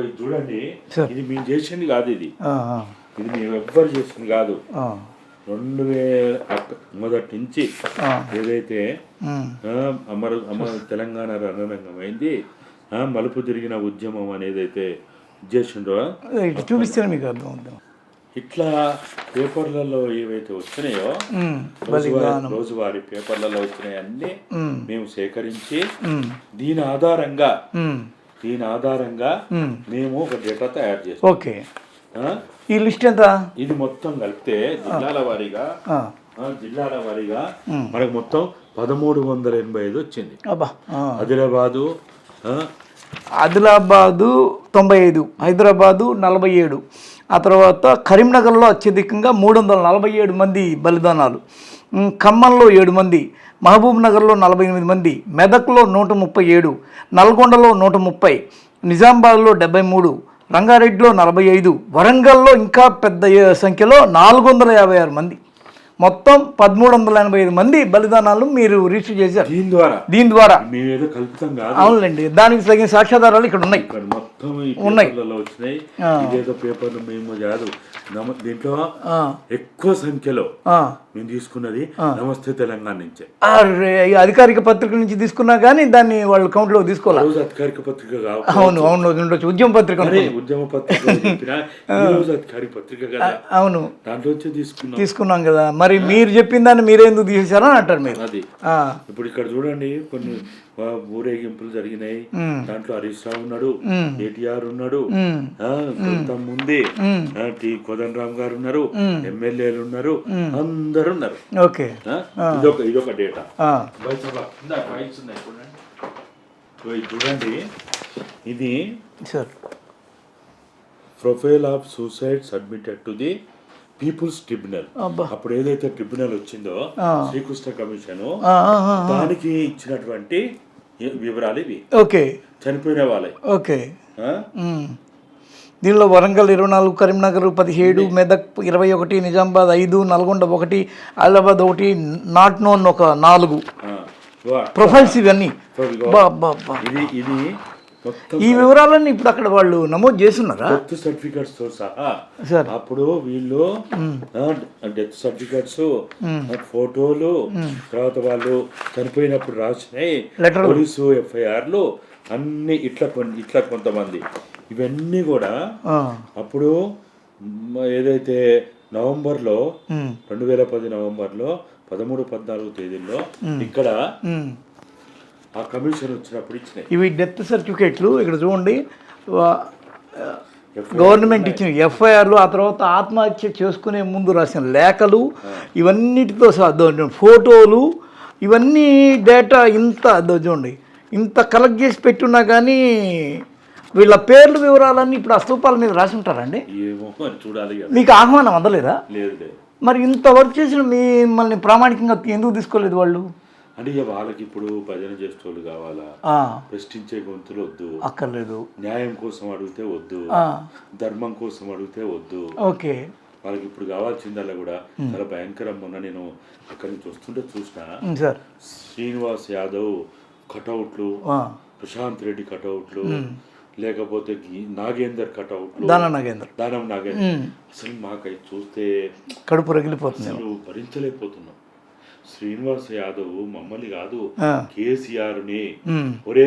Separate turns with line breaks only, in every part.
ఇది చూడండి,
సార్.
ఇది మేము చేసింది కాదు, ఇది
ఆ, ఆ,
ఇది మేము ఎవ్వరు చేసింది కాదు.
ఆ,
2000 మొదటి నుంచి
ఆ.
ఏదైతే
ఉమ్,
అమర తెలంగాణ రణరంగం అయింది, మలుపు తిరిగిన ఉద్యమం అనేదైతే చేసిండ్రో
ఇటు చూపిస్తేనే మీకు అర్థం అవుతాం.
ఇట్లా పేపర్లలో ఏవైతే వచ్చినాయో రోజువారీ పేపర్లలో వచ్చినాయి అన్ని మేము సేకరించి దీని ఆధారంగా మేము ఒక డేటా తయారు చేస్తాం.
ఓకే, ఈ లిస్ట్ ఎంత?
ఇది మొత్తం కలిపితే జిల్లాల వారీగా మనకు మొత్తం 1385 వచ్చింది.
అబ్బా.
ఆదిలాబాదు
95, హైదరాబాదు 47, ఆ తర్వాత కరీంనగర్లో అత్యధికంగా 347 మంది బలిదానాలు, ఖమ్మంలో 7 మంది, మహబూబ్ నగర్లో 48 మంది, మెదక్లో 137, నల్గొండలో 130, నిజామాబాద్లో 73, రంగారెడ్డిలో 45, వరంగల్లో ఇంకా పెద్ద సంఖ్యలో 456 మంది, మొత్తం 1385 మంది బలిదానాలు మీరు రిజిస్టర్ చేశారు. దీని ద్వారా
మేమేదో కల్పితం కాదు.
అవునండి, దానికి తగిన సాక్ష్యాధారాలు ఇక్కడ ఉన్నాయి.
మొత్తం వచ్చినాయి. ఇదేదో పేపర్లు మేము కాదు, దీంట్లో ఎక్కువ సంఖ్యలో మేము తీసుకున్నది నమస్తే తెలంగాణ నుంచే.
అధికారిక పత్రిక నుంచి తీసుకున్నా కానీ దాన్ని వాళ్ళు కౌంట్ లో తీసుకోవాలి.
అధికారిక పత్రిక కాదు.
అవును, ఉండొచ్చు, ఉద్యమ పత్రిక
అధికారిక పత్రిక కదా.
అవును,
దాంట్లో
తీసుకున్నాం కదా. మరి మీరు చెప్పిన దాన్ని మీరెందుకు తీసేశారని అంటారు మీరు.
అది ఇప్పుడు ఇక్కడ చూడండి, కొన్ని ఊరేగింపులు జరిగినాయి, దాంట్లో హరీష్ రావు ఉన్నాడు, కేటీఆర్ ఉన్నాడు, ముందే టి కోదండరామ్ గారు ఉన్నారు, ఎమ్మెల్యేలు ఉన్నారు, అందరు ఉన్నారు.
ఓకే,
ఇదొక డేటా. చూడండి, ఇది profile of suicide submitted to the people's tribunal. అప్పుడు ఏదైతే ట్రిబ్యునల్ వచ్చిందో శ్రీకృష్ణ కమిషన్, దానికి ఇచ్చినటువంటి వివరాలు ఇవి.
ఓకే,
చనిపోయిన వాళ్ళే.
ఓకే, దీనిలో వరంగల్ 24, కరీంనగర్ 17, మెదక్ 21, నిజామాబాద్ 5, నల్గొండ 1, ఆదిలాబాద్ 1, నాట్ నోన్ ఒక 4 ప్రొఫైల్స్. ఇవన్నీ
ఇది
ఈ వివరాలన్నీ ఇప్పుడు అక్కడ వాళ్ళు నమోదు చేస్తున్నారా?
డెత్ సర్టిఫికెట్స్ తో సహా. అప్పుడు వీళ్ళు డెత్ సర్టిఫికెట్స్, ఫోటోలు, తర్వాత వాళ్ళు చనిపోయినప్పుడు రాసినాయి పోలీసు FIRలు అన్ని ఇట్లా కొంతమంది, ఇవన్నీ కూడా అప్పుడు ఏదైతే నవంబర్లో 2010 నవంబర్లో 13-14 తేదీల్లో ఇక్కడ ఆ కమిషన్ వచ్చినప్పుడు ఇచ్చినాయి.
ఇవి డెత్ సర్టిఫికేట్లు ఇక్కడ చూడండి, గవర్నమెంట్ ఇచ్చిన FIRలు, ఆ తర్వాత ఆత్మహత్య చేసుకునే ముందు రాసిన లేఖలు, ఇవన్నిటితో ఫోటోలు, ఇవన్నీ డేటా ఇంత చూడండి, ఇంత కలెక్ట్ చేసి పెట్టున్నా కానీ వీళ్ళ పేర్లు వివరాలన్నీ ఇప్పుడు ఆ స్తూపాల మీద రాసి ఉంటారండి.
చూడాలి.
మీకు ఆహ్వానం అందలేదా?
లేదు.
మరి ఇంత వర్క్ చేసిన మిమ్మల్ని ప్రామాణికంగా ఎందుకు తీసుకోలేదు వాళ్ళు?
అంటే వాళ్ళకి ఇప్పుడు భజన చేసేవాళ్ళు కావాలా, ప్రశ్నించే గొంతులు వద్దు,
అక్కర్లేదు,
న్యాయం కోసం అడిగితే వద్దు, ధర్మం కోసం అడిగితే వద్దు.
ఓకే,
వాళ్ళకి ఇప్పుడు కావాల్సిందల్లా కూడా చాలా భయంకరం. మొన్న నేను అక్కడి నుంచి వస్తుంటే చూసిన శ్రీనివాస్ యాదవ్ కటౌట్లు, ప్రశాంత్ రెడ్డి కటౌట్లు, లేకపోతే నాగేందర్ కటౌట్లు, దానం నాగేందర్, అసలు మాకై చూస్తే
కడుపు రగిలిపోతుంది,
అసలు భరించలేకపోతున్నాం. శ్రీనివాస్ యాదవ్ మమ్మల్ని కాదు, కేసీఆర్ని, ఒరే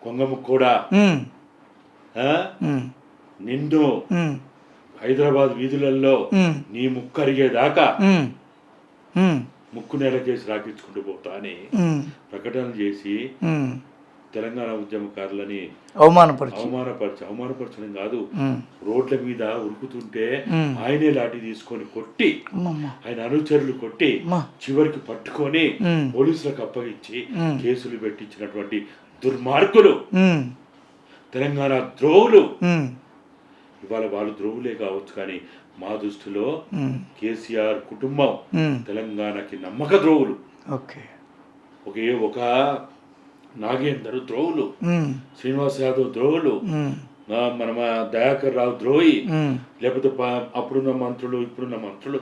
కొంగముక్కోడా, నిన్ను హైదరాబాద్ వీధులలో నీ ముక్కు అరిగేదాకా ముక్కు నేల చేసి రాకించుకుంటూ పోతా అని ప్రకటనలు చేసి తెలంగాణ ఉద్యమకారులని అవమానపరచడం కాదు, రోడ్ల మీద ఉరుకుతుంటే ఆయనే లాఠీ తీసుకొని కొట్టి, ఆయన అనుచరులు కొట్టి, చివరికి పట్టుకొని పోలీసులకు అప్పగించి కేసులు పెట్టించినటువంటి దుర్మార్గులు, తెలంగాణ ద్రోవులు. ఇవాళ వాళ్ళు ద్రోవులే కావచ్చు, కానీ మా దృష్టిలో కేసీఆర్ కుటుంబం తెలంగాణకి నమ్మక ద్రోవులు. ఒక నాగేందర్ ద్రోవులు, శ్రీనివాస్ యాదవ్ ద్రోవులు, మన దయాకర్ రావు ద్రోహి, లేకపోతే అప్పుడున్న మంత్రులు ఇప్పుడున్న మంత్రులు